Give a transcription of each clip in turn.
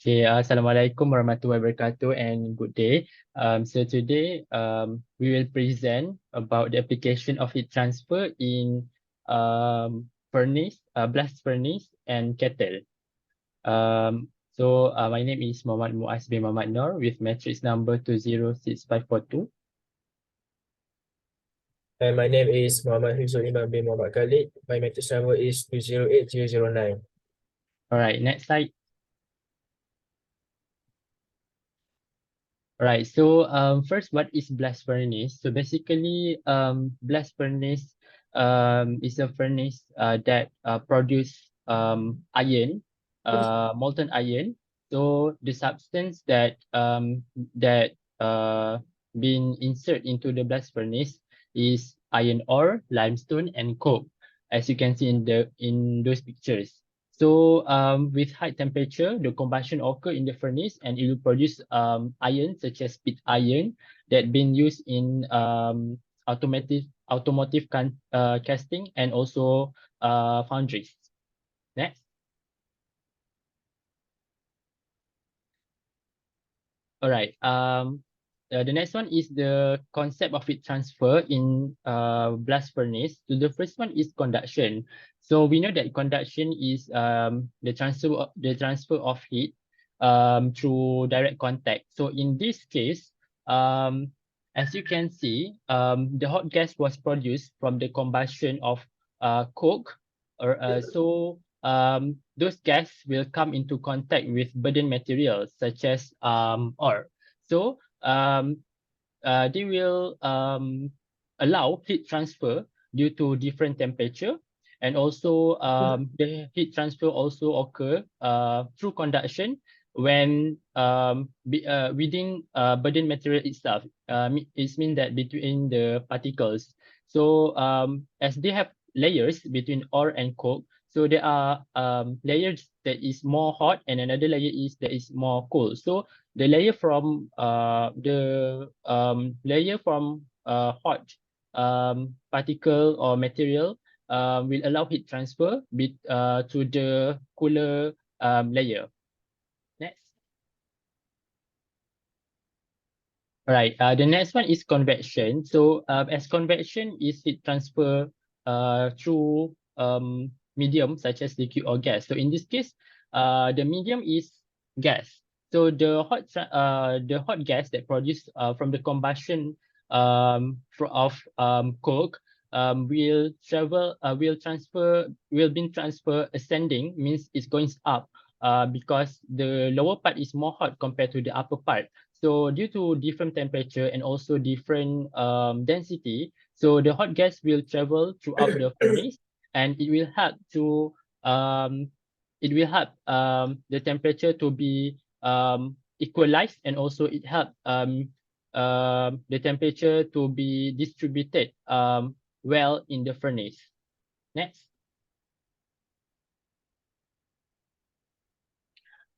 Okay, Assalamualaikum warahmatullahi wabarakatuh and good day. So today we will present about the application of heat transfer in blast furnace and kettle. My name is Muhammad Muaz bin Muhammad Noor with matrix number 206542. And my name is Muhammad Hizul Imam bin Muhammad Khalid. My matrix number is 208009. Alright, next slide. Right. So first, what is blast furnace? So basically, blast furnace is a furnace that produce iron, molten iron. So the substance that been inserted into the blast furnace is iron ore, limestone, and coke, as you can see in those pictures. So with high temperature, the combustion occur in the furnace and it will produce iron such as pig iron that been used in automotive casting and also foundries. Next. All right. The next one is the concept of heat transfer in blast furnace. So the first one is conduction. So we know that conduction is the transfer of heat through direct contact. So in this case, as you can see, the hot gas was produced from the combustion of coke, those gas will come into contact with burden materials such as ore. So they will allow heat transfer due to different temperature, and also the heat transfer also occur through conduction when within burden material itself. It means that between the particles. So as they have layers between ore and coke, so there are layers that is more hot and another layer is that is more cold. So the layer from hot particle or material will allow heat transfer to the cooler layer. Next. All right. The next one is convection. So as convection is heat transfer through medium such as liquid or gas. So in this case, the medium is gas. So the hot gas that produced from the combustion of coke will be transfer ascending, means it's going up because the lower part is more hot compared to the upper part. So due to different temperature and also different density, so the hot gas will travel throughout the furnace, and it will help the temperature to be equalized, and also it help the temperature to be distributed well in the furnace. Next.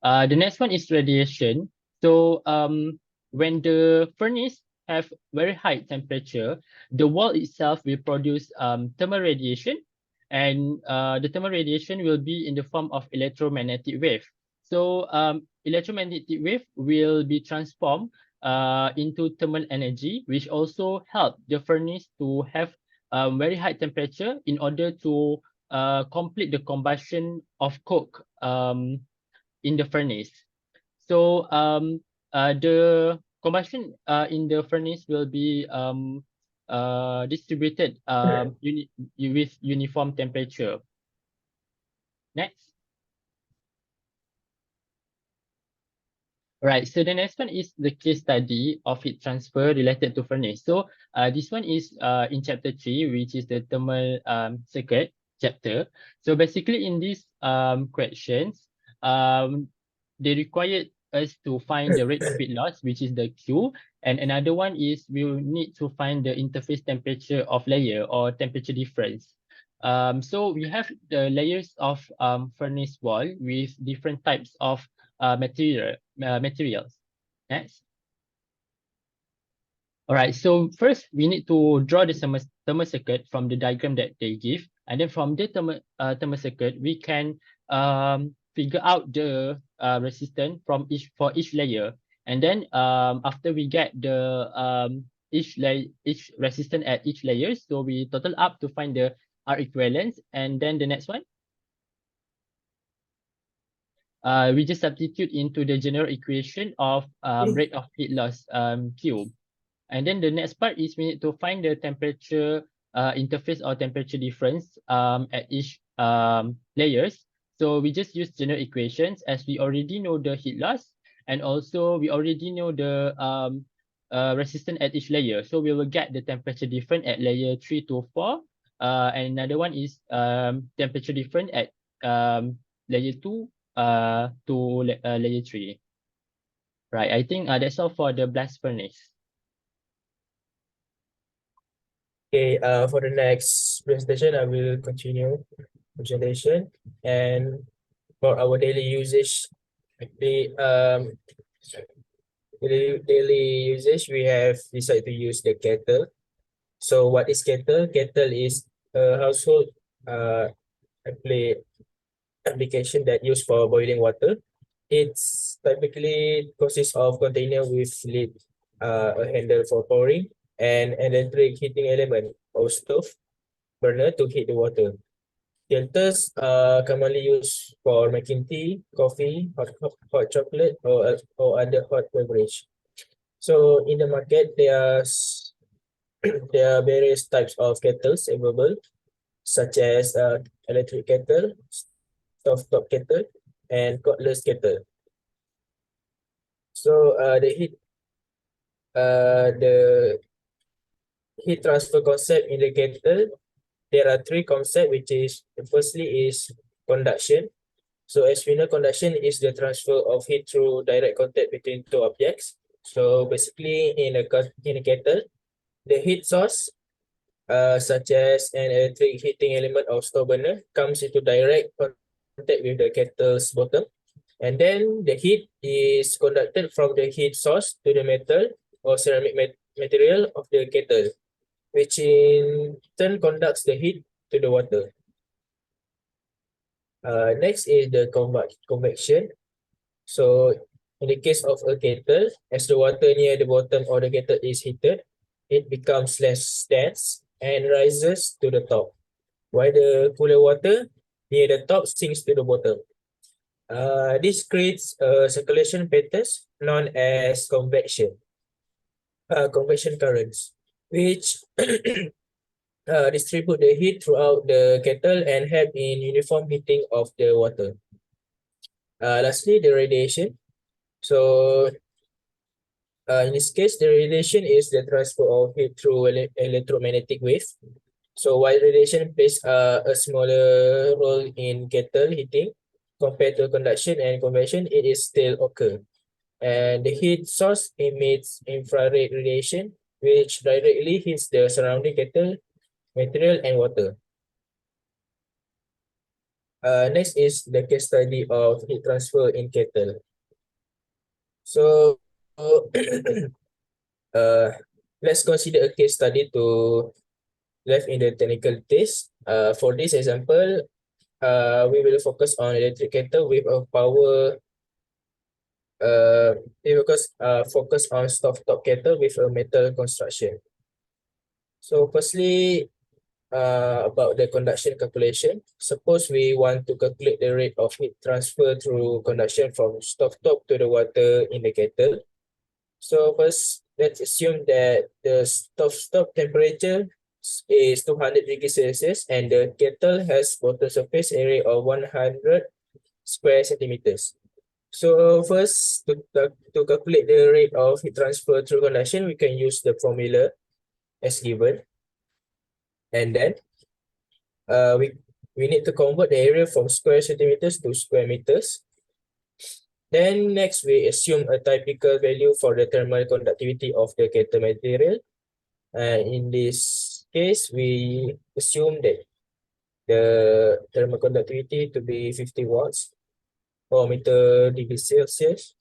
The next one is radiation. So when the furnace have very high temperature, the wall itself will produce thermal radiation, and the thermal radiation will be in the form of electromagnetic wave. So electromagnetic wave will be transformed into thermal energy, which also help the furnace to have very high temperature in order to complete the combustion of coke in the furnace. So the combustion in the furnace will be distributed with uniform temperature. Next. Right, so the next one is the case study of heat transfer related to furnace. So this one is in chapter 3, which is the thermal circuit chapter. So basically in these questions, they required us to find the rate of heat loss, which is the Q, and another one is we will need to find the interface temperature of layer or temperature difference. So we have the layers of furnace wall with different types of materials. Next. All right, so first we need to draw the thermal circuit from the diagram that they give, and then from the thermal circuit we can figure out the resistance for each layer, and then after we get the each resistance at each layer, so we total up to find the R equivalence, and then the next one, we just substitute into the general equation of rate of heat loss Q. And then the next part is we need to find the temperature interface or temperature difference at each layers. So we just use general equations as we already know the heat loss, and also we already know the resistance at each layer. So we will get the temperature difference at layer 3 to 4. And another one is temperature difference at layer 2 to layer 3. Right, I think that's all for the blast furnace. Okay, for the next presentation, I will continue presentation, and for our daily usage, actually, daily usage, we have decided to use the kettle. So what is kettle? Kettle is a household actually application that used for boiling water. It's typically consists of container with lid, a handle for pouring, and an electric heating element or stove burner to heat the water. Kettles are commonly used for making tea, coffee, hot chocolate, or other hot beverage. So in the market, there are various types of kettles available, such as electric kettle, stovetop kettle, and cordless kettle. So the heat transfer concept in the kettle, there are three concepts, which is firstly is conduction. So as we know, conduction is the transfer of heat through direct contact between two objects. So basically in a kettle, the heat source, such as an electric heating element or stove burner, comes into direct contact with the kettle's bottom, and then the heat is conducted from the heat source to the metal or ceramic material of the kettle, which in turn conducts the heat to the water. Next is the convection. So in the case of a kettle, as the water near the bottom of the kettle is heated, it becomes less dense and rises to the top, while the cooler water near the top sinks to the bottom. This creates a circulation patterns known as convection currents, which distribute the heat throughout the kettle and help in uniform heating of the water. Lastly, the radiation. So in this case, the radiation is the transfer of heat through electromagnetic wave. So while radiation plays a smaller role in kettle heating compared to conduction and convection, it is still occur. And the heat source emits infrared radiation, which directly hits the surrounding kettle material and water. Next is the case study of heat transfer in kettle. So let's consider a case study to left in the technical test. For this example, we will focus on electric kettle with a power. We focus on stovetop kettle with a metal construction. So firstly, about the conduction calculation. Suppose we want to calculate the rate of heat transfer through conduction from stovetop to the water in the kettle. So first, let's assume that the stovetop temperature is 200 degrees Celsius and the kettle has bottom surface area of 100 square centimeters. So first, to calculate the rate of heat transfer through conduction, we can use the formula as given. And then we need to convert the area from square centimeters to square meters. Then next, we assume a typical value for the thermal conductivity of the kettle material. In this case, we assume that the thermal conductivity to be 50 watts per meter degree Celsius,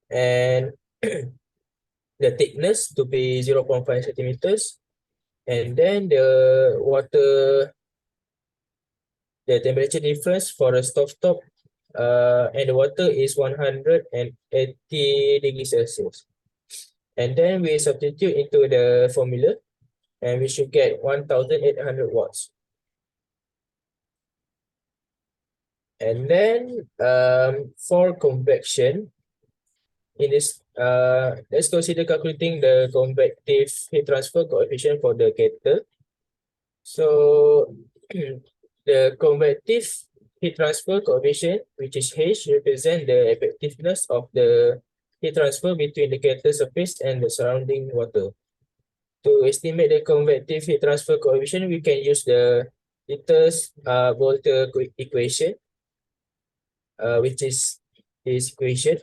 and the thickness to be 0.5 centimeters, and then the temperature difference for the stovetop and the water is 180 degrees Celsius. And then we substitute into the formula and we should get 1800 watts. And then for convection, in this let's consider calculating the convective heat transfer coefficient for the kettle. So the convective heat transfer coefficient, which is H, represent the effectiveness of the heat transfer between the kettle surface and the surrounding water. To estimate the convective heat transfer coefficient, we can use the Volter equation, which is this equation.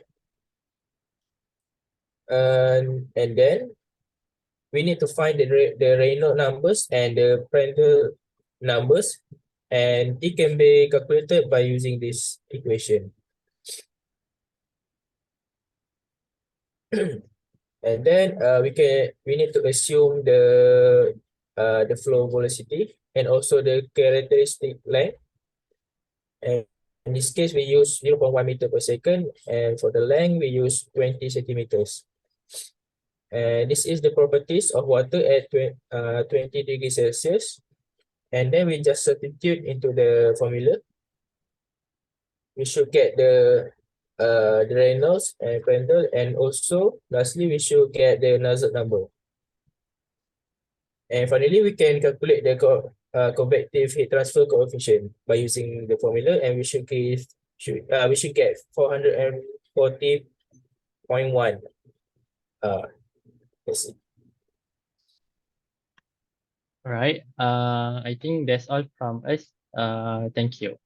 And then we need to find the Reynolds numbers and the Prandtl numbers, and it can be calculated by using this equation. And then we need to assume the flow velocity and also the characteristic length. And in this case, we use 0.1 meter per second, and for the length, we use 20 centimeters. And this is the properties of water at 20 degrees Celsius. And then we just substitute into the formula. We should get the Reynolds and Prandtl, and also lastly we should get the Nusselt number. And finally, we can calculate the convective heat transfer coefficient by using the formula, and we should get 440.1. Let's see. All right. I think that's all from us. Thank you.